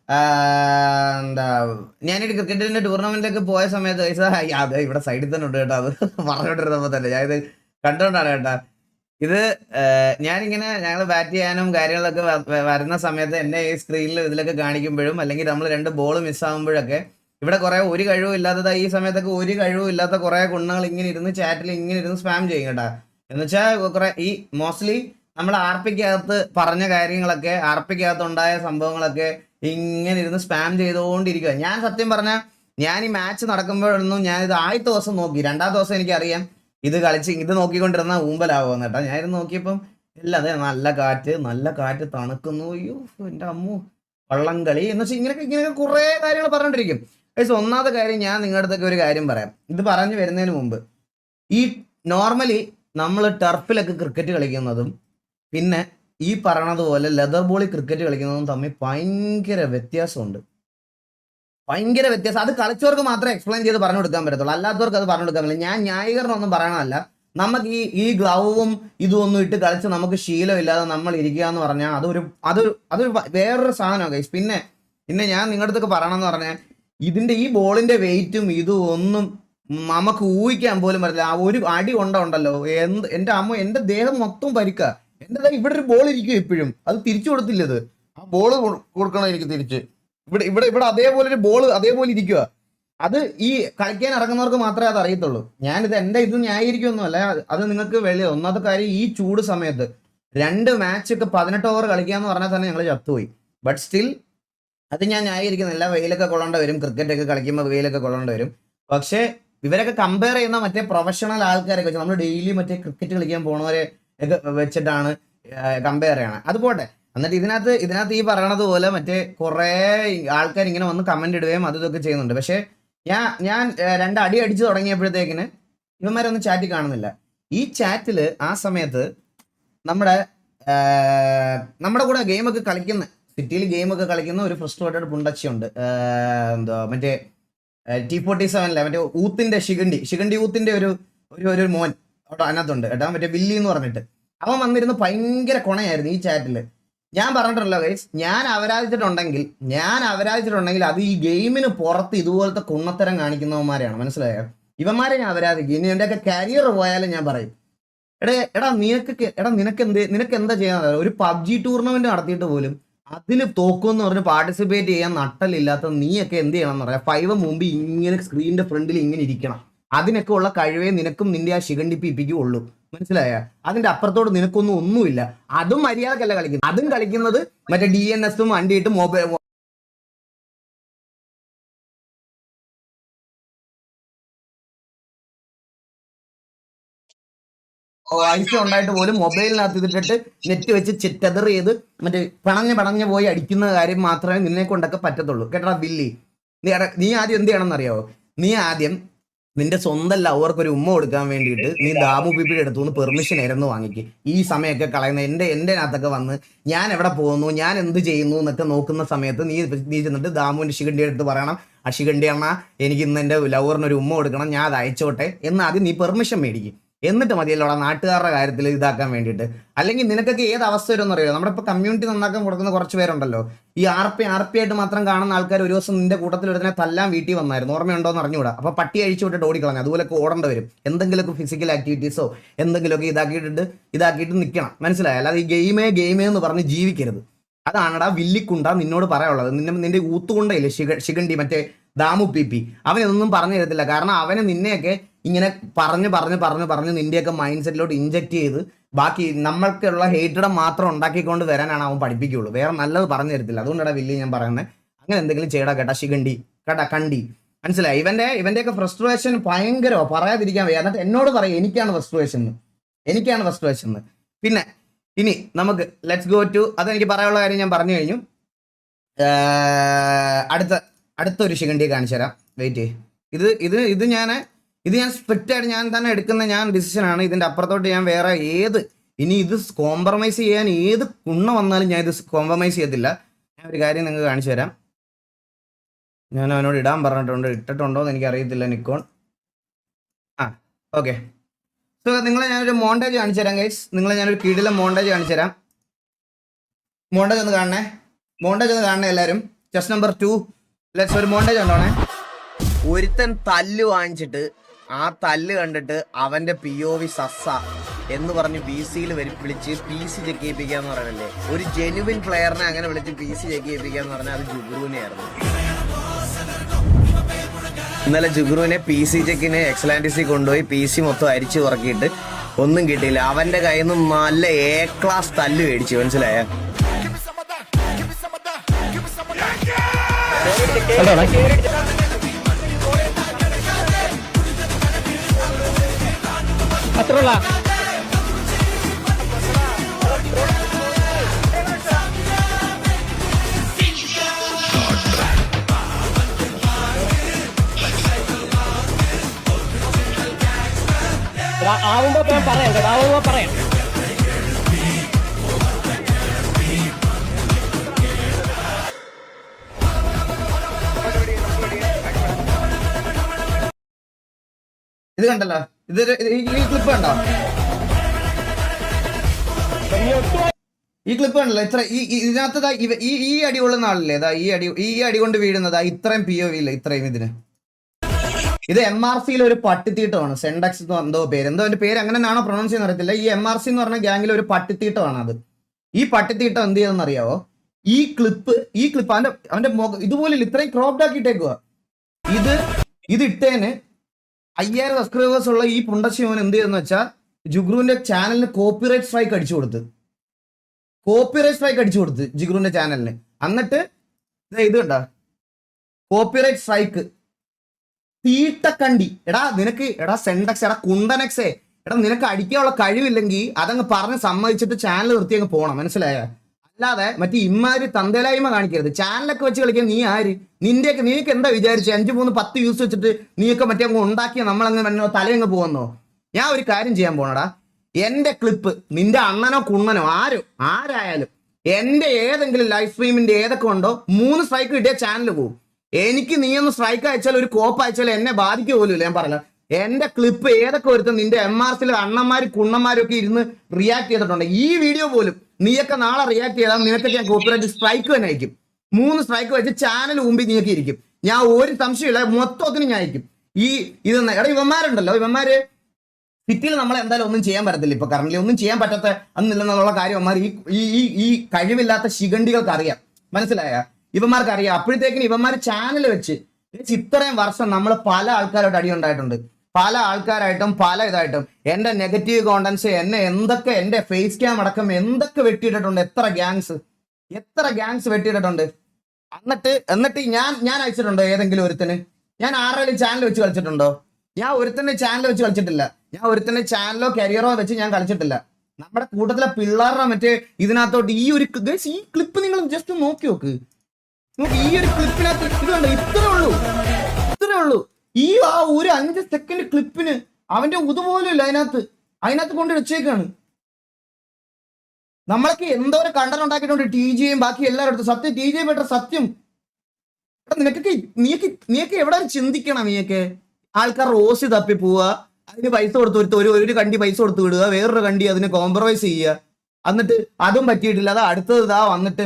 എന്താ ഞാനൊരു ക്രിക്കറ്റിന്റെ ടൂർണമെന്റിലൊക്കെ പോയ സമയത്ത് അത് ഇവിടെ സൈഡിൽ തന്നെ ഉണ്ട് കേട്ടോ. അത് പറഞ്ഞോണ്ടിരുന്നപ്പോ തന്നെ ഞാൻ ഇത് കണ്ടോണ്ടാണ് കേട്ടാ. ഇത് ഞാനിങ്ങനെ ഞങ്ങൾ ബാറ്റ് ചെയ്യാനും കാര്യങ്ങളൊക്കെ വരുന്ന സമയത്ത് എന്നെ ഈ സ്ക്രീനിൽ ഇതിലൊക്കെ കാണിക്കുമ്പോഴും അല്ലെങ്കിൽ നമ്മൾ 2 ബോൾ മിസ്സാകുമ്പോഴൊക്കെ ഇവിടെ കുറെ ഒരു കഴിവും ഇല്ലാത്തത് ഈ സമയത്തൊക്കെ ഒരു കഴിവും ഇല്ലാത്ത കുറെ കുണ്ണുങ്ങൾ ഇങ്ങനെ ഇരുന്ന് ചാറ്റിൽ ഇങ്ങനെ ഇരുന്ന് സ്പാം ചെയ്യും കേട്ടാ. എന്ന് വെച്ചാൽ കുറെ ഈ മോസ്റ്റ്ലി നമ്മൾ ആർപിക്കകത്ത് പറഞ്ഞ കാര്യങ്ങളൊക്കെ ആർപിക്കകത്ത് ഉണ്ടായ സംഭവങ്ങളൊക്കെ ഇങ്ങനെ ഇരുന്ന് സ്പാം ചെയ്തുകൊണ്ടിരിക്കുക. ഞാൻ സത്യം പറഞ്ഞാൽ ഞാൻ ഈ മാച്ച് നടക്കുമ്പോഴൊന്നും ഞാൻ ഇത് ആദ്യത്തെ ദിവസം നോക്കി, 2ാം ദിവസം എനിക്കറിയാം ഇത് കളിച്ച് ഇത് നോക്കിക്കൊണ്ടിരുന്ന ഊമ്പലാവുമെന്ന് കേട്ടോ. ഞാനിത് നോക്കിയപ്പം ഇല്ല, അതെ നല്ല കാറ്റ് തണുക്കുന്നു, അയ്യോ എൻ്റെ അമ്മു വള്ളംകളി എന്ന് വെച്ചാൽ ഇങ്ങനെയൊക്കെ കുറേ കാര്യങ്ങൾ പറഞ്ഞോണ്ടിരിക്കും. ഒന്നാമത്തെ കാര്യം ഞാൻ നിങ്ങളുടെ അടുത്തൊക്കെ ഒരു കാര്യം പറയാം. ഇത് പറഞ്ഞു വരുന്നതിന് മുമ്പ് ഈ നോർമലി നമ്മൾ ടർഫിലൊക്കെ ക്രിക്കറ്റ് കളിക്കുന്നതും പിന്നെ ഈ പറയണതുപോലെ ലെതർ ബോളിൽ ക്രിക്കറ്റ് കളിക്കുന്നതും തമ്മിൽ ഭയങ്കര വ്യത്യാസമുണ്ട്. ഭയങ്കര വ്യത്യാസം. അത് കളിച്ചവർക്ക് മാത്രമേ എക്സ്പ്ലെയിൻ ചെയ്ത് പറഞ്ഞു കൊടുക്കാൻ പറ്റത്തുള്ളൂ, അല്ലാത്തവർക്ക് അത് പറഞ്ഞു കൊടുക്കാൻ പറ്റില്ല. ഞാൻ ന്യായീകരണമൊന്നും പറയണമല്ല. നമുക്ക് ഈ ഗ്ലൗവും ഇതൊന്നും ഇട്ട് കളിച്ച് നമുക്ക് ശീലമില്ലാതെ നമ്മൾ ഇരിക്കുക എന്ന് പറഞ്ഞാൽ അതൊരു വേറൊരു സാധനമാണ് ഗൈസ്. പിന്നെ ഞാൻ നിങ്ങളുടെ അടുത്തൊക്കെ പറയണമെന്ന് പറഞ്ഞാൽ ഇതിന്റെ ഈ ബോളിന്റെ വെയിറ്റും ഇതും ഒന്നും നമുക്ക് ഊഹിക്കാൻ പോലും പറ്റില്ല. ആ ഒരു അടി ഉണ്ടല്ലോ, എന്റെ അമ്മ, എന്റെ ദേഹം മൊത്തം പരിക്ക. എന്റെ ഇവിടെ ഒരു ബോൾ ഇരിക്കും എപ്പോഴും, അത് തിരിച്ചു കൊടുത്തില്ലത്. ആ ബോള് കൊടുക്കണം എനിക്ക് തിരിച്ച്. ഇവിടെ അതേപോലെ ഒരു ബോൾ അതേപോലെ ഇരിക്കുക. അത് ഈ കളിക്കാൻ ഇറങ്ങുന്നവർക്ക് മാത്രമേ അത് അറിയത്തുള്ളൂ. ഞാനിത് ഇത് ന്യായീകരിക്കൊന്നുമല്ല, അത് നിങ്ങൾക്ക് വലിയ. ഒന്നാമത്തെ കാര്യം, ഈ ചൂട് സമയത്ത് 2 മാച്ചൊക്കെ 18 ഓവർ കളിക്കുക എന്ന് പറഞ്ഞാൽ തന്നെ ഞങ്ങൾ ചത്തുപോയി. ബട്ട് സ്റ്റിൽ അത് ഞാൻ ന്യായീകരിക്കുന്നില്ല. വെയിലൊക്കെ കൊള്ളേണ്ട വരും, ക്രിക്കറ്റ് ഒക്കെ കളിക്കുമ്പോൾ വെയിലൊക്കെ കൊള്ളേണ്ട വരും. പക്ഷേ ഇവരൊക്കെ കമ്പയർ ചെയ്യുന്ന മറ്റേ പ്രൊഫഷണൽ ആൾക്കാരൊക്കെ വെച്ച്, നമ്മൾ ഡെയിലി മറ്റേ ക്രിക്കറ്റ് കളിക്കാൻ പോണവരെ ഒക്കെ വെച്ചിട്ടാണ് കമ്പയർ ചെയ്യണം. അത് പോട്ടെ. എന്നിട്ട് ഇതിനകത്ത് ഈ പറയണത് പോലെ മറ്റേ കുറേ ആൾക്കാർ ഇങ്ങനെ വന്ന് കമന്റ് ഇടുകയും ഇതൊക്കെ ചെയ്യുന്നുണ്ട്. പക്ഷേ ഞാൻ 2 അടി അടിച്ചു തുടങ്ങിയപ്പോഴത്തേക്കിന് ഇവന്മാരൊന്നും ചാറ്റിൽ കാണുന്നില്ല. ഈ ചാറ്റില് ആ സമയത്ത് നമ്മുടെ കൂടെ ഗെയിമൊക്കെ കളിക്കുന്ന, സിറ്റിയിൽ ഗെയിമൊക്കെ കളിക്കുന്ന ഒരു ഫ്രസ്ട്രേറ്റഡ് പുണ്ടച്ചിയുണ്ട്. എന്താ മറ്റേ T47 മറ്റേ ഊത്തിന്റെ ശിഖണ്ഡി ഊത്തിന്റെ ഒരു മോൻ അവിടെ അതിനകത്തുണ്ട് കേട്ടോ, മറ്റേ വില്ലി എന്ന് പറഞ്ഞിട്ട്. അവൻ വന്നിരുന്ന് ഭയങ്കര കൊണയായിരുന്നു ഈ ചാറ്റിൽ. ഞാൻ പറഞ്ഞിട്ടുണ്ടല്ലോ ഗൈസ്, ഞാൻ അവരാധിച്ചിട്ടുണ്ടെങ്കിൽ അത് ഈ ഗെയിമിന് പുറത്ത് ഇതുപോലത്തെ കുണ്ണത്തരം കാണിക്കുന്നവന്മാരെയാണ്. മനസ്സിലായോ? ഇവന്മാരെ ഞാൻ അവരാധിക്കും. ഇനി എന്റെയൊക്കെ കരിയർ പോയാലും ഞാൻ പറയും, നിനക്ക് എന്താ ചെയ്യാൻ? ഒരു പബ്ജി ടൂർണമെന്റ് നടത്തിയിട്ട് പോലും അതിൽ തോക്കുമെന്ന് പറഞ്ഞ് പാർട്ടിസിപ്പേറ്റ് ചെയ്യാൻ നട്ടലില്ലാത്ത നീയൊക്കെ എന്ത് ചെയ്യണം എന്ന് പറയാം. 5 മുമ്പ് ഇങ്ങനെ സ്ക്രീനിന്റെ ഫ്രണ്ടിൽ ഇങ്ങനെ ഇരിക്കണം. അതിനൊക്കെ ഉള്ള കഴിവേ നിനക്കും നിന്റെ ആ ശിഖണ്ഡി പിപ്പിക്കും ഉള്ളൂ. മനസ്സിലായ? അതിന്റെ അപ്പുറത്തോട് ഒന്നുമില്ല. അതും മര്യാദക്കല്ല കളിക്കുന്നത്. അതും കളിക്കുന്നത് മറ്റേ DNS വണ്ടിയിട്ട് മൊബൈൽ വൈഫൈ ഉണ്ടായിട്ട് പോലും മൊബൈലിനകത്ത് ഇതിട്ടിട്ട് നെറ്റ് വെച്ച് ടെതർ ചെയ്ത് മറ്റേ പണഞ്ഞ് പോയി അടിക്കുന്ന കാര്യം മാത്രമേ നിന്നെ കൊണ്ടൊക്കെ പറ്റത്തുള്ളൂ. കേട്ടോ ബില്ലി? നീ ആദ്യം എന്ത് ചെയ്യണം എന്നറിയാവോ? നീ ആദ്യം നിന്റെ സ്വന്തം ലവർക്ക് ഒരു ഉമ്മ കൊടുക്കാൻ വേണ്ടിയിട്ട് നീ ദാമു പിപ്പിയുടെ അടുത്തുനിന്ന് പെർമിഷൻ ആയിരുന്നു വാങ്ങിക്ക്. ഈ സമയമൊക്കെ കളയുന്ന എൻ്റെ അകത്തൊക്കെ വന്ന് ഞാൻ എവിടെ പോകുന്നു, ഞാൻ എന്ത് ചെയ്യുന്നു എന്നൊക്കെ നോക്കുന്ന സമയത്ത് നീ ചെന്നിട്ട് ദാമുവിന്റെ ശിഖണ്ഡിയുടെ അടുത്ത് പറയണം, ആ ശിഖണ്ഡി അണ്ണ എനിക്ക് ഇന്ന് എൻ്റെ ലവറിനൊരു ഉമ്മ കൊടുക്കണം, ഞാൻ അത് അയച്ചോട്ടെ എന്ന് ആദ്യം നീ പെർമിഷൻ മേടിക്കും. എന്നിട്ട് മതിയല്ലോ അവിടെ നാട്ടുകാരുടെ കാര്യത്തിൽ ഇതാക്കാൻ വേണ്ടിയിട്ട്. അല്ലെങ്കിൽ നിനക്കൊക്കെ ഏത് അവസ്ഥ വരുമെന്ന് അറിയാമോ? നമ്മുടെ ഇപ്പോൾ കമ്മ്യൂണിറ്റി നന്നാക്കാൻ കൊടുക്കുന്ന കുറച്ച് പേരുണ്ടല്ലോ, ഈ ആർ പി ആയിട്ട് മാത്രം കാണുന്ന ആൾക്കാർ. ഒരു ദിവസം നിന്റെ കൂട്ടത്തിൽ ഒരുതിനെ തല്ലാൻ വീട്ടിൽ വന്നായിരുന്നു, ഓർമ്മയുണ്ടോ എന്ന് അറിഞ്ഞുകൂടാ. അപ്പോൾ പട്ടി അഴിച്ചു വിട്ടിട്ട് ഓടിക്കളഞ്ഞു. അതുപോലൊക്കെ ഓടേണ്ടി വരും. എന്തെങ്കിലുമൊക്കെ ഫിസിക്കൽ ആക്ടിവിറ്റീസോ എന്തെങ്കിലുമൊക്കെ ഇതാക്കിയിട്ട് നിൽക്കണം. മനസ്സിലായി? അല്ലാതെ ഈ ഗെയിമേ എന്ന് പറഞ്ഞ് ജീവിക്കരുത്. അതാണടാ വില്ലിക്കുണ്ട നിന്നോട് പറയാനുള്ളത്. നിന്റെ ഊത്തുകൊണ്ടയില്ലേ ശിഖണ്ഡി, മറ്റേ ദാമു പിപി, അവനൊന്നും പറഞ്ഞു തരത്തില്ല. കാരണം അവന് നിന്നെയൊക്കെ ഇങ്ങനെ പറഞ്ഞ് നിന്റെയൊക്കെ മൈൻഡ് സെറ്റിലോട്ട് ഇൻജക്ട് ചെയ്ത് ബാക്കി നമ്മൾക്കുള്ള ഹേറ്റഡ് മാത്രം ഉണ്ടാക്കിക്കൊണ്ട് വരാനാണ് അവൻ പഠിപ്പിക്കുകയുള്ളൂ. വേറെ നല്ലത് പറഞ്ഞു തരത്തില്ല. അതുകൊണ്ടാണ് വില്ലി ഞാൻ പറയുന്നത്, അങ്ങനെ എന്തെങ്കിലും ചെയ്യടാ കേട്ടാ ശിഖണ്ഡി, കേട്ടാ കണ്ടി. മനസ്സിലായി? ഇവന്റെയൊക്കെ ഫ്രസ്ട്രേഷൻ ഭയങ്കരോ, പറയാതിരിക്കാൻ വയ്യ. എന്നിട്ട് എന്നോട് പറയും എനിക്കാണ് ഫ്രസ്ട്രേഷൻ. പിന്നെ ഇനി നമുക്ക് ലെറ്റ്സ് ഗോ ടു, അതെനിക്ക് പറയാനുള്ള കാര്യം ഞാൻ പറഞ്ഞു കഴിഞ്ഞു. അടുത്തൊരു ശിഖണ്ഡിയെ കാണിച്ചു തരാം. വെയിറ്റ്. ഇത് ഞാൻ സ്ട്രിക്റ്റ് ആയിട്ട് ഞാൻ തന്നെ എടുക്കുന്ന ഡിസിഷനാണ്. ഇതിന്റെ അപ്പുറത്തോട്ട് ഞാൻ വേറെ ഇനി ഇത് കോംപ്രമൈസ് ചെയ്യാൻ ഏത് കുണ്ണ വന്നാലും ഞാൻ ഇത് കോംപ്രമൈസ് ചെയ്യത്തില്ല. ഞാൻ ഒരു കാര്യം നിങ്ങൾക്ക് കാണിച്ചു തരാം. ഞാൻ അവനോട് ഇടാൻ പറഞ്ഞിട്ടുണ്ട്, ഇട്ടിട്ടുണ്ടോ എന്ന് എനിക്ക് അറിയത്തില്ല. Nikon okay. സോ നിങ്ങളെ ഞാനൊരു മോണ്ടേജ് കാണിച്ചു തരാം ഗൈസ്. ഞാനൊരു കീഴിലെ മോണ്ടേജ് കാണിച്ചു തരാം. മോണ്ടേജ് ഒന്ന് കാണണേ എല്ലാവരും. ചെസ് നമ്പർ 2 ലെറ്റ്സ് ഒരു മോണ്ടേജ് ഉണ്ടോണേ. ഒരുത്തൻ തല്ല് വാങ്ങിച്ചിട്ട് ആ തല്ല് കണ്ടിട്ട് അവന്റെ POV സസ്സ എന്ന് പറഞ്ഞ് BC-യിൽ വിളിച്ച് PC ചെക്ക് ചെയ്യിപ്പിക്കാന്ന് പറയണല്ലേ. ഒരു ജെനുവിൻ പ്ലെയറിനെ അങ്ങനെ വിളിച്ച് PC ചെക്ക് ചെയ്യിപ്പിക്കാന്ന് പറഞ്ഞാൽ അത് ജുഗ്രുവിനെയായിരുന്നു. ഇന്നലെ ജുഗ്രുവിനെ PC ചെക്കിന് എക്സലാൻറ്റിസി കൊണ്ടുപോയി PC മൊത്തം അരിച്ചു തുറക്കിയിട്ട് ഒന്നും കിട്ടിയില്ല. അവന്റെ കയ്യിൽ നിന്ന് നല്ല A-ക്ലാസ് തല്ല് മേടിച്ചു, മനസ്സിലായ? അത്രയുള്ള ആവുമ്പോ പറയാം കേട്ടോ, ആവുമ്പോ പറയാം. ഇത് കണ്ടല്ലോ, ഈ ക്ലിപ്പ് കണ്ടോ? ഈ ക്ലിപ്പ് കണ്ടല്ലോ. ഇത്ര ഇതിനകത്ത് ഈ അടി കൊള്ളുന്ന ആളല്ലേ, ഈ അടി കൊണ്ട് വീഴുന്നതാ. ഇത്രയും POV ഇല്ല, ഇത്രയും ഇതിന്. ഇത് MRC-യിൽ ഒരു പട്ടിത്തീട്ടമാണ്. സെൻഡക്സ് എന്ന് എന്തോ പേര്, എന്തോ അതിന്റെ പേര് അങ്ങനെ ആണോ പ്രൊണൗൺസ് ചെയ്യുന്ന അറിയത്തില്ല. ഈ MRC എന്ന് പറഞ്ഞ ഗ്യാങ്ങിൽ ഒരു പട്ടിത്തീട്ടമാണ് അത്. ഈ പട്ടിത്തീട്ടം എന്ത് ചെയ്തെന്ന് അറിയാവോ? ഈ ക്ലിപ്പ് അവന്റെ മുഖം ഇതുപോലെ ഇത്രയും ക്രോപ്ഡ് ആക്കിയിട്ടേക്കുക. ഇത് ഇട്ടേന് 5000 സബ്സ്ക്രൈബേഴ്സ് ഉള്ള ഈ പുണ്ടശിവൻ എന്ത് ചെയ്തെന്ന് വെച്ചാൽ ജുഗ്രുവിന്റെ ചാനലിന് കോപ്പിറൈറ്റ് സ്ട്രൈക്ക് അടിച്ചു കൊടുത്ത് ജിഗ്രുവിന്റെ ചാനലിന്. എന്നിട്ട് ഇത് കണ്ട കോപ്പിറൈറ്റ് സ്ട്രൈക്ക് തീട്ടക്കണ്ടി. എടാ സെൻഡക്സ്, എടാ കുണ്ടനെക്സേ, എടാ നിനക്ക് അടിക്കാനുള്ള കഴിവില്ലെങ്കിൽ അതങ്ങ് പറഞ്ഞ് സമ്മതിച്ചിട്ട് ചാനൽ നിർത്തി അങ്ങ് പോകണം, മനസ്സിലായ? അല്ലാതെ മറ്റേ ഇമ്മാതിരി തന്തേലായ്മ കാണിക്കരുത്. ചാനലൊക്കെ വെച്ച് കളിക്കാൻ നീ ആര്? നീക്ക് എന്താ വിചാരിച്ചു 5, 3, 10 വ്യൂസ് വെച്ചിട്ട് നീയൊക്കെ മറ്റേ അങ്ങ് ഉണ്ടാക്കിയ നമ്മളങ്ങ് തലയങ്ങ് പോകുന്നോ? ഞാൻ ഒരു കാര്യം ചെയ്യാൻ പോണടാ. എന്റെ ക്ലിപ്പ് നിന്റെ അണ്ണനോ കുണ്ണനോ ആരായാലും എന്റെ ഏതെങ്കിലും ലൈവ് സ്ട്രീമിന്റെ ഏതൊക്കെ ഉണ്ടോ 3 സ്ട്രൈക്ക് കിട്ടിയ ചാനൽ പോകും. എനിക്ക് നീ ഒന്ന് സ്ട്രൈക്ക് അയച്ചാൽ ഒരു കോപ്പ് അയച്ചാൽ എന്നെ ബാധിക്കുക പോലും ഇല്ല. ഞാൻ പറഞ്ഞ എന്റെ ക്ലിപ്പ് ഏതൊക്കെ ഒരുത്തും നിന്റെ MRC-യിൽ അണ്ണന്മാരും കുണ്ണന്മാരും ഒക്കെ ഇരുന്ന് റിയാക്ട് ചെയ്തിട്ടുണ്ട്. ഈ വീഡിയോ പോലും നീയൊക്കെ നാളെ റിയാക്ട് ചെയ്താൽ നിനക്കൊക്കെ ഞാൻ കോപ്പിറൈറ്റ് സ്ട്രൈക്ക് തന്നെ അയക്കും. 3 സ്ട്രൈക്ക് വെച്ച് ചാനൽ മുമ്പിൽ നീയൊക്കെ ഇരിക്കും. ഞാൻ ഒരു സംശയമില്ല, മൊത്തത്തിന് ഞാൻ അയക്കും. എടാ ഇവന്മാരുണ്ടല്ലോ, ഇവന്മാര് സിറ്റിയിൽ നമ്മളെ എന്തായാലും ഒന്നും ചെയ്യാൻ പറ്റത്തില്ല. ഇപ്പൊ കറന്റ് ഒന്നും ചെയ്യാൻ പറ്റാത്ത അന്നില്ലെന്നുള്ള കാര്യം ഇവന്മാർ ഈ കഴിവില്ലാത്ത ശിഖണ്ഡികൾക്ക് അറിയാം, മനസ്സിലായ? ഇവന്മാർക്ക് അറിയാം. അപ്പോഴത്തേക്കിന് ഇവന്മാർ ചാനൽ വെച്ച് ഇത്രയും വർഷം നമ്മൾ പല ആൾക്കാരോട്ട് അടി ഉണ്ടായിട്ടുണ്ട്. പല ആൾക്കാരായിട്ടും പല ഇതായിട്ടും എന്റെ നെഗറ്റീവ് കോണ്ടന്റ്സ് എന്നെ എന്തൊക്കെ എന്റെ ഫേസ് ക്യാം അടക്കം എന്തൊക്കെ വെട്ടിയിട്ടിട്ടുണ്ട്. എത്ര ഗ്യാങ്സ് വെട്ടിയിട്ടിട്ടുണ്ട്. എന്നിട്ട് ഞാൻ അയച്ചിട്ടുണ്ടോ ഏതെങ്കിലും ഒരുത്തിന്? ഞാൻ ആരുടെയും ചാനൽ വെച്ച് കളിച്ചിട്ടുണ്ടോ? ഞാൻ ഒരുത്തന്റെ ചാനൽ വെച്ച് കളിച്ചിട്ടില്ല. ഞാൻ ഒരുത്തന്റെ ചാനലോ കരിയറോ വെച്ച് ഞാൻ കളിച്ചിട്ടില്ല. നമ്മുടെ കൂട്ടത്തിലെ പിള്ളേരുടെ മറ്റേ ഇതിനകത്തോട്ട് ഈ ക്ലിപ്പ് നിങ്ങൾ ജസ്റ്റ് നോക്കി നോക്ക്. ഈ ഒരു ക്ലിപ്പിനകത്ത് ഇതുണ്ട്, ഇത്രേ ഉള്ളൂ. ആ ഒരു 5 സെക്കൻഡ് ക്ലിപ്പിന് അവന്റെ ഉതുപോലും ഇല്ല അതിനകത്ത് കൊണ്ട് വെച്ചേക്കാണ്. നമ്മളൊക്കെ എന്തോരം കണ്ടന്റ് ഉണ്ടാക്കിയിട്ടുണ്ട് TJയും ബാക്കി എല്ലാവരും. സത്യം TJ ബെറ്റർ, സത്യം. നീയൊക്കെ എവിടെ ചിന്തിക്കണം? നീയൊക്കെ ആൾക്കാർ റോസ് തപ്പി പോവുക, അതിന് പൈസ കൊടുത്ത് ഒരു കണ്ടി പൈസ കൊടുത്ത് വിടുക, വേറൊരു കണ്ടി അതിന് കോംപ്രമൈസ് ചെയ്യുക. എന്നിട്ട് അതും പറ്റിയിട്ടില്ല. അത് അടുത്തത് വന്നിട്ട്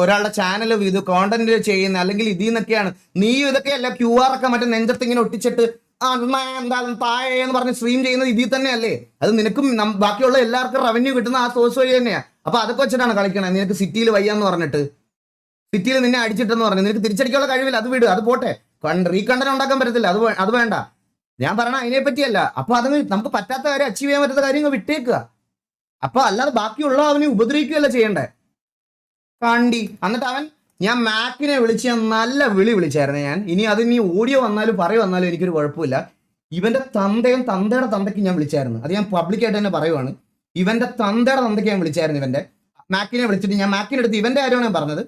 ഒരാളുടെ ചാനൽ ഇത് കോണ്ടന്റ് ചെയ്യുന്ന അല്ലെങ്കിൽ ഇതിൽ നിന്നൊക്കെയാണ് നീ ഇതൊക്കെയല്ല QR ഒക്കെ മറ്റേ നെഞ്ചത്ത് ഇങ്ങനെ ഒട്ടിച്ചിട്ട് എന്താ താഴെ എന്ന് പറഞ്ഞ് സ്ട്രീം ചെയ്യുന്നത് ഇതിൽ തന്നെയല്ലേ? അത് നിനക്കും ബാക്കിയുള്ള എല്ലാവർക്കും റവന്യൂ കിട്ടുന്ന ആ സോഴ്സ് വഴി തന്നെയാ. അപ്പൊ അതൊക്കെ വെച്ചിട്ടാണ് കളിക്കണേ. നിനക്ക് സിറ്റിയിൽ വയ്യാന്ന് പറഞ്ഞിട്ട്, സിറ്റിയിൽ നിന്നെ അടിച്ചിട്ടെന്ന് പറഞ്ഞു, നിനക്ക് തിരിച്ചടിക്കാനുള്ള കഴിവില്ല. അത് വിട്, അത് പോട്ടെ. റീകണ്ടന്റ് ഉണ്ടാക്കാൻ പറ്റത്തില്ല, അത് വേണ്ട. ഞാൻ പറഞ്ഞ അതിനെ പറ്റിയല്ല. അപ്പൊ അത് നമുക്ക് പറ്റാത്ത കാര്യം, അച്ചീവ് ചെയ്യാൻ പറ്റാത്ത കാര്യങ്ങൾ വിട്ടേക്കുക. അപ്പൊ അല്ലാതെ ബാക്കിയുള്ള അവനെ ഉപദ്രവിക്കുകയല്ല ചെയ്യണ്ടേ കണ്ടി. എന്നിട്ട് ഞാൻ മാക്കിനെ വിളിച്ച് നല്ല വിളിച്ചായിരുന്നു ഞാൻ. ഇനി ഓഡിയോ വന്നാലും വന്നാലും എനിക്കൊരു കുഴപ്പമില്ല. ഇവന്റെ തന്തയുടെ തന്തയ്ക്ക് ഞാൻ വിളിച്ചായിരുന്നു. അത് ഞാൻ പബ്ലിക്കായിട്ട് തന്നെ പറയുവാണ്. ഇവന്റെ തന്തയുടെ തന്തയ്ക്ക് ഞാൻ വിളിച്ചായിരുന്നു. ഇവന്റെ മാക്കിനെ വിളിച്ചിട്ട് ഞാൻ മാക്കിനെടുത്ത് ഇവന്റെ കാര്യമാണ് ഞാൻ പറഞ്ഞത്.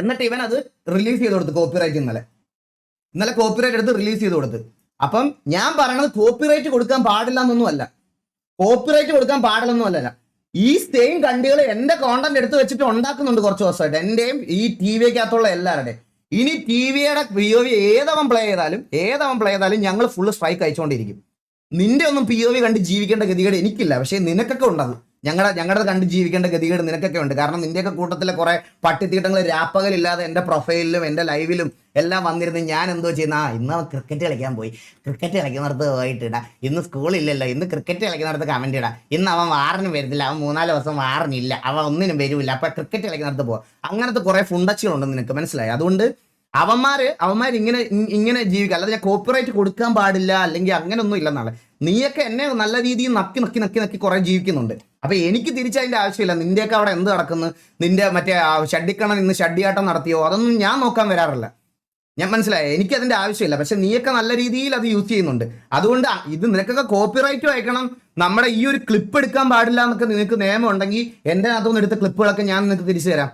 എന്നിട്ട് ഇവൻ അത് റിലീസ് ചെയ്ത് കൊടുത്തു. കോപ്പിറൈറ്റ് ഇന്നലെ കോപ്പിറൈറ്റ് എടുത്ത് റിലീസ് ചെയ്ത് കൊടുത്ത്. അപ്പം ഞാൻ പറയണത് കോപ്പിറൈറ്റ് കൊടുക്കാൻ പാടില്ല എന്നൊന്നുമല്ല. ഈ സെയിം കണ്ടികൾ എന്റെ കോണ്ടന്റ് എടുത്ത് വെച്ചിട്ട് ഉണ്ടാക്കുന്നുണ്ട് കുറച്ച് ദിവസമായിട്ട്, എന്റെയും ഈ TVക്കകത്തുള്ള എല്ലാവരുടെയും. ഇനി TVയുടെ POV ഏതവൻ പ്ലേ ചെയ്താലും ഞങ്ങൾ ഫുള്ള് സ്ട്രൈക്ക് അയച്ചുകൊണ്ടിരിക്കും. നിന്റെ ഒന്നും POV കണ്ട് ജീവിക്കേണ്ട ഗതികേട് എനിക്കില്ല. പക്ഷെ നിനക്കൊക്കെ ഉണ്ടാകും. ഞങ്ങളുടെ കണ്ട് ജീവിക്കേണ്ട ഗതികേട് നിനക്കൊക്കെ ഉണ്ട്. കാരണം നിന്റെയൊക്കെ കൂട്ടത്തിലെ കുറെ പട്ടിത്തീട്ടങ്ങൾ രാപ്പകലില്ലാതെ എൻ്റെ പ്രൊഫൈലിലും എൻ്റെ ലൈവിലും എല്ലാം വന്നിരുന്ന് ഞാൻ എന്തോ ചെയ്യുന്ന ഇന്ന് അവൻ ക്രിക്കറ്റ് കളിക്കാൻ പോയി, ക്രിക്കറ്റ് കളിക്കുന്നിടത്ത് പോയിട്ടിടാ, ഇന്ന് സ്കൂളില്ലല്ലോ, ഇന്ന് ക്രിക്കറ്റ് കളിക്കുന്നിടത്ത് കമന്റ് ഇടാം, ഇന്ന് അവൻ വാറിന് വരുന്നില്ല, അവൻ 3-4 ദിവസം വാറിനില്ല, അവൻ ഒന്നിനും വരില്ല, അപ്പൊ ക്രിക്കറ്റ് കളിക്കുന്നിടത്ത് പോവാ. അങ്ങനത്തെ കുറെ ഫുണ്ടച്ചുകളുണ്ട് നിനക്ക്, മനസ്സിലായി? അതുകൊണ്ട് അവന്മാർ ഇങ്ങനെ ജീവിക്കുക. അല്ലാതെ ഞാൻ കോപ്പിറൈറ്റ് കൊടുക്കാൻ പാടില്ല അല്ലെങ്കിൽ അങ്ങനെയൊന്നും ഇല്ലെന്നാണ്. നീയൊക്കെ എന്നെ നല്ല രീതിയിൽ നക്കി കുറെ ജീവിക്കുന്നുണ്ട്. അപ്പൊ എനിക്ക് തിരിച്ചതിന്റെ ആവശ്യമില്ല. നിന്റെയൊക്കെ അവിടെ എന്ത് നടക്കുന്നു, നിന്റെ മറ്റേ ഷഡ്ഡിക്കണ്ണൻ ഇന്ന് ഷഡ്ഡിയാട്ടം നടത്തിയോ, അതൊന്നും ഞാൻ നോക്കാൻ വരാറില്ല. ഞാൻ മനസ്സിലായി, എനിക്ക് അതിന്റെ ആവശ്യമില്ല. പക്ഷെ നീയൊക്കെ നല്ല രീതിയിൽ അത് യൂസ് ചെയ്യുന്നുണ്ട്. അതുകൊണ്ട് ഇത് നിനക്കൊക്കെ കോപ്പിറൈറ്റ് അയക്കണം, നമ്മുടെ ഈ ഒരു ക്ലിപ്പ് എടുക്കാൻ പാടില്ല എന്നൊക്കെ നിനക്ക് നിയമം ഉണ്ടെങ്കിൽ എൻ്റെ അകത്തുനിന്ന് എടുത്ത ക്ലിപ്പുകളൊക്കെ ഞാൻ നിനക്ക് തിരിച്ചു തരാം.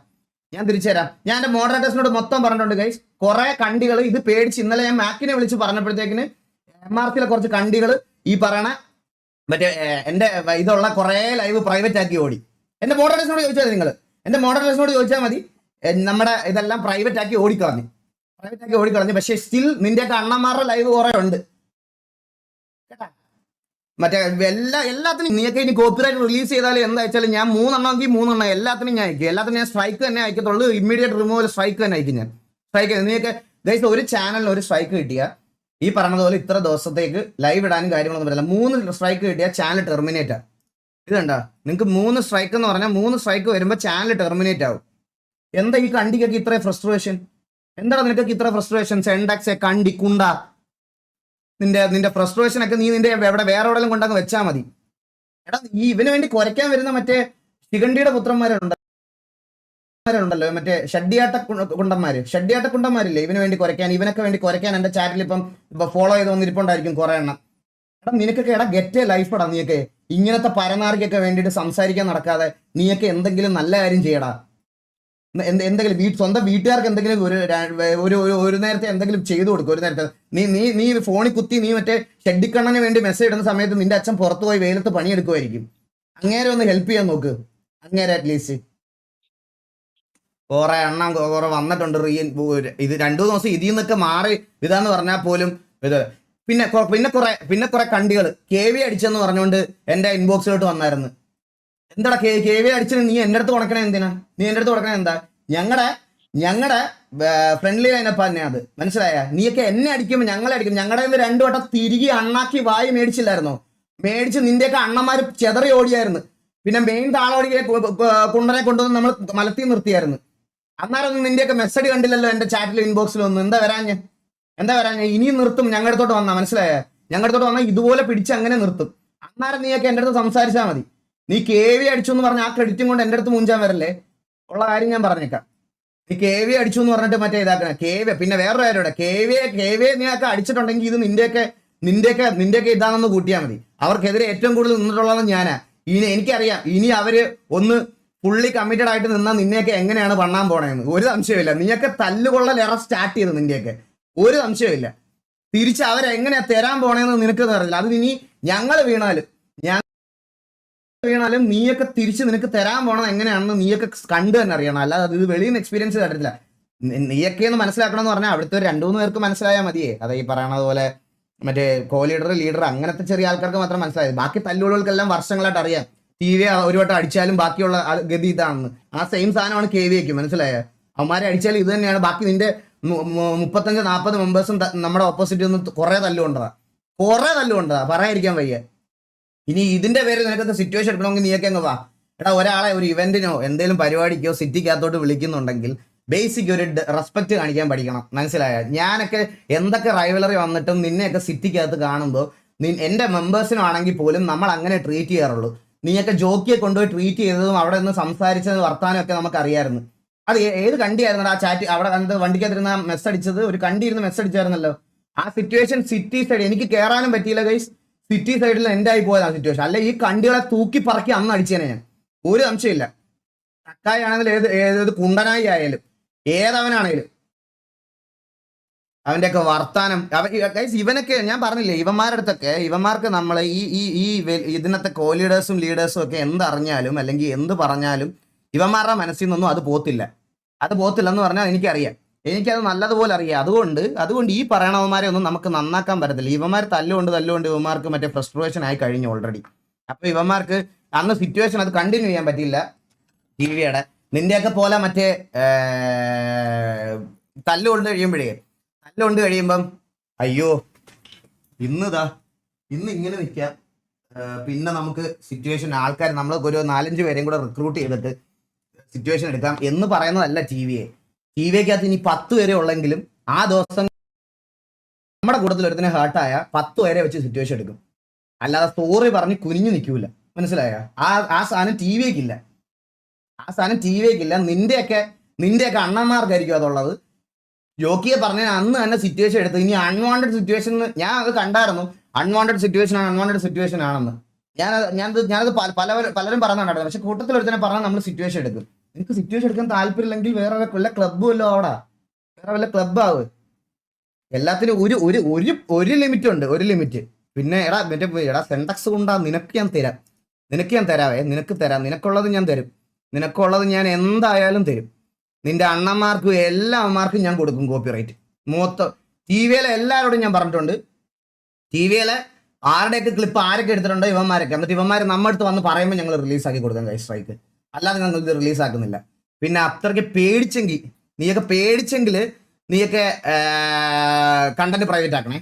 ഞാൻ എൻ്റെ മോഡറേറ്റേഴ്സിനോട് മൊത്തം പറഞ്ഞിട്ടുണ്ട് ഗൈസ്. കുറെ കണ്ടികൾ ഇത് പേടിച്ച് ഇന്നലെ ഞാൻ മാക്കിനെ വിളിച്ച് പറഞ്ഞപ്പോഴത്തേക്കിന് MRCയിലെ കുറച്ച് കണ്ടികൾ ഈ പറയണ മറ്റേ എൻ്റെ ഇതുള്ള കുറെ ലൈവ് പ്രൈവറ്റ് ആക്കി ഓടി. എൻ്റെ മോഡറേറ്റേഴ്സിനോട് ചോദിച്ചാൽ മതി. നമ്മുടെ ഇതെല്ലാം പ്രൈവറ്റ് ആക്കി ഓടിക്കളഞ്ഞു. പക്ഷെ സ്റ്റിൽ നിന്റെയൊക്കെ അണ്ണന്മാരുടെ ലൈവ് കുറെ ഉണ്ട് കേട്ടാ. മറ്റേ എല്ലാത്തിനും നീയൊക്കെ ഇനി കോപ്പിറൈറ്റ് റിലീസ് ചെയ്താലും എന്താ വെച്ചാലും ഞാൻ 3 എണ്ണമെങ്കിൽ 3 എണ്ണം എല്ലാത്തിനും ഞാൻ അയക്കും. എല്ലാത്തിനും ഞാൻ സ്ട്രൈക്ക് തന്നെ അയക്കത്തുള്ളൂ. ഇമ്മീഡിയറ്റ് റിമൂവൽ സ്ട്രൈക്ക് തന്നെ അയക്കും. ഞാൻ സ്ട്രൈക്ക് നീയൊക്കെ ഗൈസ് ഒരു ചാനലിന് ഒരു സ്ട്രൈക്ക് കിട്ടിയ ഈ പറഞ്ഞതുപോലെ ഇത്ര ദിവസത്തേക്ക് ലൈവ് ഇടാനും കാര്യങ്ങളൊന്നും പറ്റില്ല. 3 സ്ട്രൈക്ക് കിട്ടിയ ചാനൽ ടെർമിനേറ്റ് ആവും. ഇതുണ്ടോ നിങ്ങൾക്ക് 3 സ്ട്രൈക്ക് എന്ന് പറഞ്ഞാൽ 3 സ്ട്രൈക്ക് വരുമ്പോൾ ചാനൽ ടെർമിനേറ്റ് ആവും. എന്താ ഈ കണ്ടിക്കൊക്കെ ഇത്ര ഫ്രസ്ട്രേഷൻ? എന്താണ് നിനക്കൊക്കെ ഇത്ര ഫ്രസ്ട്രേഷൻ? സെൻഡാക്സ് കണ്ടി കുണ്ട നിന്റെ ഫ്രസ്ട്രേഷൻ ഒക്കെ നീ നിന്റെ വേറെ എവിടെയെങ്കിലും കൊണ്ടങ്ങ് വെച്ചാൽ മതി. എടാ ഈ ഇവന് വേണ്ടി കുരയ്ക്കാൻ വരുന്ന മറ്റേ ശിഖണ്ഡിയുടെ പുത്രന്മാരുണ്ടല്ലോ, മറ്റേ ഷഡ്ഡിയാട്ട കുണ്ടന്മാരില്ലേ, ഇവന് വേണ്ടി ഇവനൊക്കെ വേണ്ടി കുരയ്ക്കാൻ എൻ്റെ ചാറ്റിൽ ഇപ്പം ഫോളോ ചെയ്ത് വന്നിരിപ്പുണ്ടായിരിക്കും കുറെ എണ്ണം. എടാ നിനക്കൊക്കെ ഗെറ്റ് ലൈഫ് എടാ. നീയൊക്കെ ഇങ്ങനത്തെ പരനാറിക്കൊക്കെ വേണ്ടിയിട്ട് സംസാരിക്കാൻ നടക്കാതെ നീയൊക്കെ എന്തെങ്കിലും നല്ല കാര്യം ചെയ്യടാ. എന്തെങ്കിലും സ്വന്തം വീട്ടുകാർക്ക് എന്തെങ്കിലും ഒരു നേരത്തെ എന്തെങ്കിലും ചെയ്തു കൊടുക്കും. ഒരു നേരത്തെ നീ ഫോണിൽ കുത്തി നീ മറ്റേ ഷെഡിക്കണ്ണന് വേണ്ടി മെസ്സേജ് ഇടുന്ന സമയത്ത് നിന്റെ അച്ഛൻ പുറത്തു പോയി വെയിലത്ത് പണിയെടുക്കുമായിരിക്കും. അങ്ങേരെ ഒന്ന് ഹെൽപ്പ് ചെയ്യാൻ നോക്ക്. അങ്ങേരെ അറ്റ്ലീസ്റ്റ് കുറെ എണ്ണം കുറെ വന്നിട്ടുണ്ട്. ഇത് 2 ദിവസം ഇതിൽ നിന്നൊക്കെ മാറി ഇതാന്ന് പറഞ്ഞാൽ പോലും ഇത് പിന്നെ കുറെ കണ്ടികൾ KV അടിച്ചെന്ന് പറഞ്ഞുകൊണ്ട് എന്റെ ഇൻബോക്സിലോട്ട് വന്നായിരുന്നു. എന്താടാ KV അടിച്ചിട്ട് നീ എൻ്റെ അടുത്ത് കൊടുക്കണേ എന്തിനാ? എന്താ? ഞങ്ങളുടെ ഫ്രണ്ട്ലി ലൈനപ്പ് തന്നെ അത്, മനസ്സിലായ? നീയൊക്കെ എന്നെ അടിക്കുമ്പോൾ ഞങ്ങളെ അടിക്കും. ഞങ്ങളുടെ 2 വട്ടം തിരികെ അണ്ണാക്കി വായി മേടിച്ചില്ലായിരുന്നോ? മേടിച്ച് നിന്റെയൊക്കെ അണ്ണന്മാർ ചെതറി ഓടിയായിരുന്നു. പിന്നെ മെയിൻ താളോടിയെ കുണ്ടനെ കൊണ്ടുവന്ന് നമ്മൾ മലത്തി നിർത്തിയായിരുന്നു. അന്നേരം നിന്റെയൊക്കെ മെസ്സേജ് കണ്ടില്ലല്ലോ എൻ്റെ ചാറ്റിലും ഇൻബോക്സിലും ഒന്നും. എന്താ വരാഞ്ഞ്? ഇനിയും നിർത്തും. ഞങ്ങളുടെ അടുത്തോട്ട് വന്നാ, മനസ്സിലായ? ഞങ്ങളുടെ അടുത്തോട്ട് വന്നാൽ ഇതുപോലെ പിടിച്ച് അങ്ങനെ നിർത്തും. അന്നേരം നീയൊക്കെ എൻ്റെ അടുത്ത് സംസാരിച്ചാൽ മതി. നീ KV അടിച്ചു എന്ന് പറഞ്ഞ ആ ക്രെഡിറ്റും കൊണ്ട് എൻ്റെ അടുത്ത് മുഞ്ചാൻ വരല്ലേ. ഉള്ള കാര്യം ഞാൻ പറഞ്ഞേക്കാം. നീ KV അടിച്ചു എന്ന് പറഞ്ഞിട്ട് മറ്റേ ഇതാക്കണ KV. പിന്നെ വേറൊരു കാര്യം, KV നീയൊക്കെ അടിച്ചിട്ടുണ്ടെങ്കിൽ ഇത് നിന്റെയൊക്കെ ഇതാണെന്ന് കൂട്ടിയാൽ മതി. അവർക്കെതിരെ ഏറ്റവും കൂടുതൽ നിന്നിട്ടുള്ളത് ഞാനാ. എനിക്കറിയാം ഇനി അവര് ഒന്ന് ഫുള്ളി കമ്മിറ്റഡ് ആയിട്ട് നിന്നാൽ നിന്നെയൊക്കെ എങ്ങനെയാണ് പണ്ണാൻ പോണേന്ന് ഒരു സംശയമില്ല. നീയൊക്കെ തല്ലുകൊള്ളൽ സ്റ്റാർട്ട് ചെയ്ത് നിന്റെയൊക്കെ ഒരു സംശയമില്ല. തിരിച്ച് അവരെങ്ങനെയാ തരാൻ പോണേന്ന് നിനക്ക് അറിയില്ല. അത് ഇനി ഞങ്ങൾ വീണാലും നീയൊക്കെ തിരിച്ച് നിനക്ക് തരാൻ പോണത് എങ്ങനെയാണെന്ന് നീയൊക്കെ കണ്ടു തന്നെ അറിയണം. അല്ലാതെ ഇത് വെളിയിൽ നിന്ന് എക്സ്പീരിയൻസ് കണ്ടിട്ടില്ല. നീയൊക്കെ ഒന്ന് മനസ്സിലാക്കണം എന്ന് പറഞ്ഞാൽ അവിടുത്തെ 2-3 പേർക്ക് മനസ്സിലായാൽ മതിയേ. അത് ഈ പറയണത് പോലെ മറ്റേ ലീഡർ അങ്ങനത്തെ ചെറിയ ആൾക്കാർക്ക് മാത്രം മനസ്സിലായത്. ബാക്കി തല്ലുകൾക്കെല്ലാം വർഷങ്ങളായിട്ട് അറിയാം. TV ഒരു വട്ടം അടിച്ചാലും ബാക്കിയുള്ള ഗതി ഇതാണെന്ന്. ആ സെയിം സാധനമാണ് KVക്ക്, മനസ്സിലായ? അവന്മാരെ അടിച്ചാലും ഇത് തന്നെയാണ്. ബാക്കി നിന്റെ 35-40 മെമ്പേഴ്സും നമ്മുടെ ഓപ്പോസിറ്റ് നിന്ന് കുറെ തല്ലുകൊണ്ടതാ പറയാതിരിക്കാൻ വയ്യ. ഇനി ഇതിന്റെ പേര് നിനക്കത്തെ സിറ്റുവേഷൻ എടുക്കണമെങ്കിൽ നീയൊക്കെ അങ്ങ് വാ. എടാ ഒരാളെ ഒരു ഇവന്റിനോ എന്തെങ്കിലും പരിപാടിക്കോ സിറ്റിക്കകത്തോട്ട് വിളിക്കുന്നുണ്ടെങ്കിൽ ബേസിക് ഒരു റെസ്പെക്ട് കാണിക്കാൻ പഠിക്കണം, മനസ്സിലായ? ഞാനൊക്കെ എന്തൊക്കെ റൈവലറി വന്നിട്ടും നിന്നെയൊക്കെ സിറ്റിക്കകത്ത് കാണുമ്പോൾ എൻ്റെ മെമ്പേഴ്സിനാണെങ്കിൽ പോലും നമ്മൾ അങ്ങനെ ട്രീറ്റ് ചെയ്യാറുള്ളൂ. നീയൊക്കെ ജോക്കിയെ കൊണ്ടുപോയി ട്രീറ്റ് ചെയ്തതും അവിടെ നിന്ന് സംസാരിച്ചത് വർത്താനമൊക്കെ നമുക്കറിയായിരുന്നു. അത് ഏത് കണ്ടിയായിരുന്നു ആ ചാറ്റ്? അവിടെ കണ്ട് വണ്ടിക്കകത്തിരുന്ന മെസ്സ് അടിച്ചത് ഒരു കണ്ടി ഇരുന്ന് മെസ്സ് അടിച്ചായിരുന്നല്ലോ. ആ സിറ്റുവേഷൻ സിറ്റി സൈഡ് എനിക്ക് കയറാനും പറ്റിയില്ല ഗൈസ്. സിറ്റി സൈഡിൽ എൻ്റെ ആയി പോയത് ആ സിറ്റുവേഷൻ. അല്ലെ ഈ കണ്ടികളെ തൂക്കി പറക്കി അന്ന് അടിച്ചേനെ ഞാൻ, ഒരു സംശയമില്ല. തക്കായി ആണെങ്കിലും ഏത് കുണ്ടനായി ആയാലും ഏതവനാണേലും അവൻ്റെയൊക്കെ വർത്താനം ഇവനൊക്കെ ഞാൻ പറഞ്ഞില്ലേ, ഇവന്മാർക്ക് നമ്മൾ ഈ ഇതിനകത്തെ ലീഡേഴ്സും ഒക്കെ എന്തറിഞ്ഞാലും അല്ലെങ്കിൽ എന്ത് പറഞ്ഞാലും ഇവന്മാരുടെ മനസ്സിൽ നിന്നൊന്നും അത് പോത്തില്ല എന്ന് പറഞ്ഞാൽ എനിക്കത് നല്ലതുപോലെ അറിയാം. അതുകൊണ്ട് ഈ പറയണവന്മാരെ ഒന്നും നമുക്ക് നന്നാക്കാൻ പറ്റത്തില്ല. ഇവന്മാർ തല്ലുകൊണ്ട് ഇവന്മാർക്ക് മറ്റേ ഫ്രസ്ട്രേഷൻ ആയി കഴിഞ്ഞു ഓൾറെഡി. അപ്പൊ ഇവന്മാർക്ക് അന്ന് സിറ്റുവേഷൻ അത് കണ്ടിന്യൂ ചെയ്യാൻ പറ്റിയില്ല ടിവിയുടെ. നിന്റെയൊക്കെ പോലെ മറ്റേ തല്ലുകൊണ്ട് കഴിയുമ്പം അയ്യോ ഇന്ന് ഇങ്ങനെ നിൽക്കാം, പിന്നെ നമുക്ക് സിറ്റുവേഷൻ ആൾക്കാർ നമ്മൾ ഒരു 4-5 പേരെയും കൂടെ റിക്രൂട്ട് ചെയ്തിട്ട് സിറ്റുവേഷൻ എടുക്കാം എന്ന് പറയുന്നതല്ല ടി വിക്കകത്ത് ഇനി 10 പേരെ ഉള്ളെങ്കിലും ആ ദിവസം നമ്മുടെ കൂട്ടത്തിൽ ഒരുത്തിനെ ഹേർട്ടായ 10 പേരെ വെച്ച് സിറ്റുവേഷൻ എടുക്കും. അല്ലാതെ സ്റ്റോറി പറഞ്ഞ് കുനിഞ്ഞു നിൽക്കൂല. മനസ്സിലായ? ആ സാധനം ടി വിക്കില്ല. നിന്റെയൊക്കെ അണ്ണന്മാർക്കായിരിക്കും അതുള്ളത്. ജോക്കിയെ പറഞ്ഞ അന്ന് തന്നെ സിറ്റുവേഷൻ എടുത്ത് ഇനി അൺവാണ്ടഡ് സിറ്റുവേഷൻ ഞാൻ അത് കണ്ടായിരുന്നു. അൺവാണ്ടഡ് സിറ്റുവേഷൻ ആണെന്ന് ഞാനത് പലരും പറഞ്ഞിട്ടുണ്ടായിരുന്നു. പക്ഷെ കൂട്ടത്തിൽ ഒരുത്തനെ പറഞ്ഞാൽ നമ്മൾ സിറ്റുവേഷൻ എടുക്കും. നിനക്ക് സിറ്റുവേഷൻ എടുക്കാൻ താല്പര്യമില്ലെങ്കിൽ വേറെ വല്ല ക്ലബ്ബും അല്ലോ അവിടെ, വേറെ വല്ല ക്ലബ്ബാവ്. എല്ലാത്തിനും ഒരു ലിമിറ്റ് ഉണ്ട്, ഒരു ലിമിറ്റ്. പിന്നെ എടാ സെൻഡക്സ് കൊണ്ടാ നിനക്ക് ഞാൻ തരാവേ, നിനക്കുള്ളത് ഞാൻ തരും. നിനക്കുള്ളത് ഞാൻ എന്തായാലും തരും. നിന്റെ അണ്ണന്മാർക്കും എല്ലാ അമ്മമാർക്കും ഞാൻ കൊടുക്കും കോപ്പിറൈറ്റ് മൊത്തം. ടി വിയിലെ എല്ലാവരോടും ഞാൻ പറഞ്ഞിട്ടുണ്ട്. ടി വിയിലെ ആരുടെയൊക്കെ ക്ലിപ്പ് ആരൊക്കെ എടുത്തിട്ടുണ്ടോ ഇവന്മാരൊക്കെ, എന്നിട്ട് ഇവന്മാർ നമ്മുടെ അടുത്ത് വന്ന് പറയുമ്പോൾ ഞങ്ങൾ റിലീസാക്കി കൊടുക്കാം കൈ സ്ട്രൈക്ക്. അല്ലാതെ ഞങ്ങൾ ഇത് റിലീസാക്കുന്നില്ല. പിന്നെ അത്രയ്ക്ക് പേടിച്ചെങ്കിൽ നീയൊക്കെ കണ്ടന്റ് പ്രൈവറ്റ് ആക്കണേ.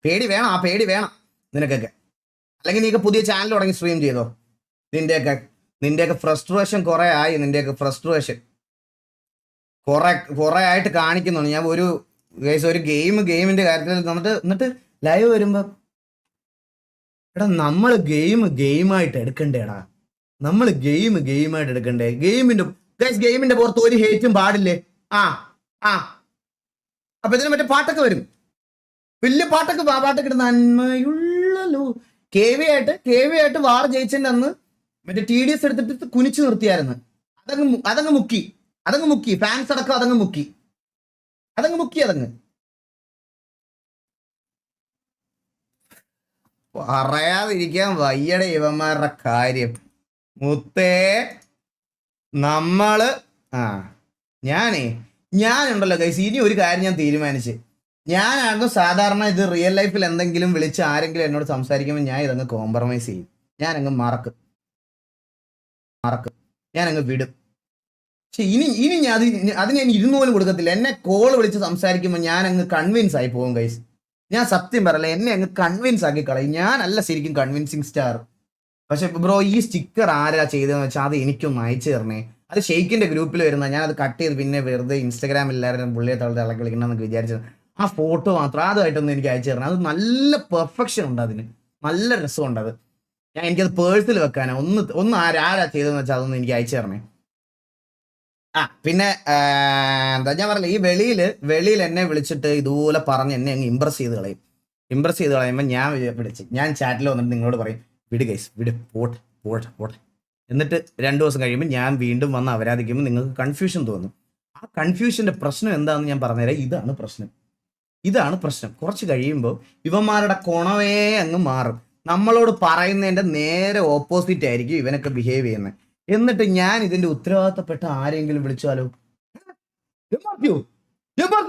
പേടി വേണം നിനക്കൊക്കെ. അല്ലെങ്കിൽ നീയൊക്കെ പുതിയ ചാനൽ തുടങ്ങി സ്ട്രീം ചെയ്തോ. നിന്റെയൊക്കെ ഫ്രസ്ട്രേഷൻ കുറെ ആയി. കുറെ ആയിട്ട് കാണിക്കുന്നുണ്ട്. ഞാൻ ഒരു ഗെയിമിന്റെ കാര്യത്തിൽ എന്നിട്ട് ലൈവ് വരുമ്പോ എടാ നമ്മൾ ഗെയിമായിട്ട് എടുക്കണ്ടേടാ. ഗെയിമിന്റെ പുറത്ത് ഒരു ഹേറ്റും പാടില്ലേ. അപ്പൊ ഇതിന് മറ്റേ പാട്ടൊക്കെ വരും, വലിയ പാട്ടൊക്കെ ഇടുന്ന നന്മയുള്ളല്ലോ. കെ വി ആയിട്ട് വാർ ജയിച്ചതിന്റെ അന്ന് മറ്റേ TDS എടുത്തിട്ട് കുനിച്ചു നിർത്തിയായിരുന്നു. അതങ്ങ് മുക്കി ഫാൻസ് അടക്കം അതങ്ങ് മുക്കി. പറയാതിരിക്കാൻ വയ്യടെ ഇവന്മാരുടെ കാര്യം. മുത്തേ ഞാനുണ്ടല്ലോ ഗൈസ്, ഇനി ഒരു കാര്യം ഞാൻ തീരുമാനിച്ച്. ഞാനായിരുന്നു സാധാരണ ഇത് റിയൽ ലൈഫിൽ എന്തെങ്കിലും വിളിച്ച് ആരെങ്കിലും എന്നോട് സംസാരിക്കുമ്പോൾ ഞാൻ ഇതങ്ങ് കോംപ്രമൈസ് ചെയ്യും. ഞാനങ്ങ് മറക്കും, ഞാനങ്ങ് വിടും. പക്ഷെ ഇനി ഞാൻ അതിന് ഞാൻ 2 പോലും കൊടുക്കത്തില്ല. എന്നെ കോൾ വിളിച്ച് സംസാരിക്കുമ്പോൾ ഞാൻ അങ്ങ് കൺവിൻസ് ആയി പോകും ഗൈസ്. ഞാൻ സത്യം പറയല, എന്നെ അങ്ങ് കൺവിൻസ് ആക്കി കളയും. ഞാനല്ല ശരിക്കും കൺവിൻസിങ് സ്റ്റാർ. പക്ഷെ ബ്രോ ഈ സ്റ്റിക്കർ ആരാ ചെയ്തതെന്ന് വെച്ചാൽ അത് എനിക്കൊന്ന് അയച്ചു തരണേ. അത് ഷെയ്ക്കിന്റെ ഗ്രൂപ്പിൽ വരുന്ന, ഞാനത് കട്ട് ചെയ്ത് പിന്നെ വെറുതെ ഇൻസ്റ്റാഗ്രാമിൽ എല്ലാവരും പുള്ളിയെ ഇളക്കി വിളിക്കണമെന്നൊക്കെ വിചാരിച്ചത്. ആ ഫോട്ടോ മാത്രം അതുമായിട്ടൊന്ന് എനിക്ക് അയച്ചു തരണം. അത് നല്ല പെർഫെക്ഷൻ ഉണ്ട്, അതിന് നല്ല രസമുണ്ട്. അത് എനിക്കത് പേഴ്സിൽ വെക്കാനാ. ഒന്ന് ആരാ ചെയ്തതെന്ന് വെച്ചാൽ അതൊന്ന് എനിക്ക് അയച്ചു തരണേ. പിന്നെ എന്താ ഞാൻ പറയില്ല, ഈ വെളിയിൽ എന്നെ വിളിച്ചിട്ട് ഇതുപോലെ പറഞ്ഞ് എന്നെ അങ്ങ് ഇമ്പ്രസ് ചെയ്ത് കളയുമ്പോൾ ഞാൻ ചാറ്റിൽ വന്നിട്ട് നിങ്ങളോട് പറയും, വിട് ഗൈസ് വിട്, പോട്ടെ. എന്നിട്ട് 2 ദിവസം കഴിയുമ്പോൾ ഞാൻ വീണ്ടും വന്ന് അപരാധിക്കുമ്പോൾ നിങ്ങൾക്ക് കൺഫ്യൂഷൻ തോന്നും. ആ കൺഫ്യൂഷന്റെ പ്രശ്നം എന്താണെന്ന് ഞാൻ പറഞ്ഞുതരാം. ഇതാണ് പ്രശ്നം. കുറച്ച് കഴിയുമ്പോൾ ഇവന്മാരുടെ കുണവേ അങ്ങ് മാറും. നമ്മളോട് പറയുന്നതിന്റെ നേരെ ഓപ്പോസിറ്റ് ആയിരിക്കും ഇവനൊക്കെ ബിഹേവ് ചെയ്യുന്നത്. എന്നിട്ട് ഞാൻ ഇതിന്റെ ഉത്തരവാദിത്തപ്പെട്ട ആരെങ്കിലും വിളിച്ചാലോ,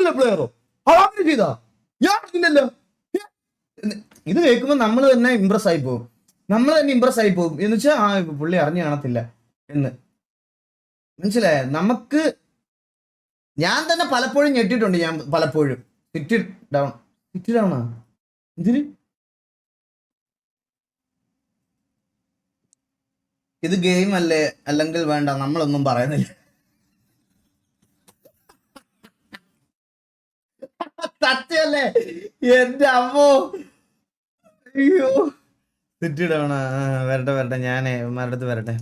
പ്ലെയറോ ചെയ്താ ഞാൻ ഇത് കേൾക്കുമ്പോൾ നമ്മൾ തന്നെ ഇമ്പ്രസ് ആയി പോകും. എന്ന് വെച്ചാൽ പുള്ളി അറിഞ്ഞു കാണത്തില്ല എന്ന്. മനസ്സിലായ? ഞാൻ തന്നെ പലപ്പോഴും ഞെട്ടിട്ടുണ്ട്. സിറ്റ് ഡൗൺ ഇതിന് ഇത് ഗെയിം അല്ലേ, അല്ലെങ്കിൽ വേണ്ട, നമ്മളൊന്നും പറയുന്നില്ല. സത്യല്ലേ എന്റെ അമ്മോ, അയ്യോ. സിറ്റ് ഡൗൺ വരട്ടെ, ഞാൻ ഇവന്മാരുടെ അടുത്ത് വരട്ടെ.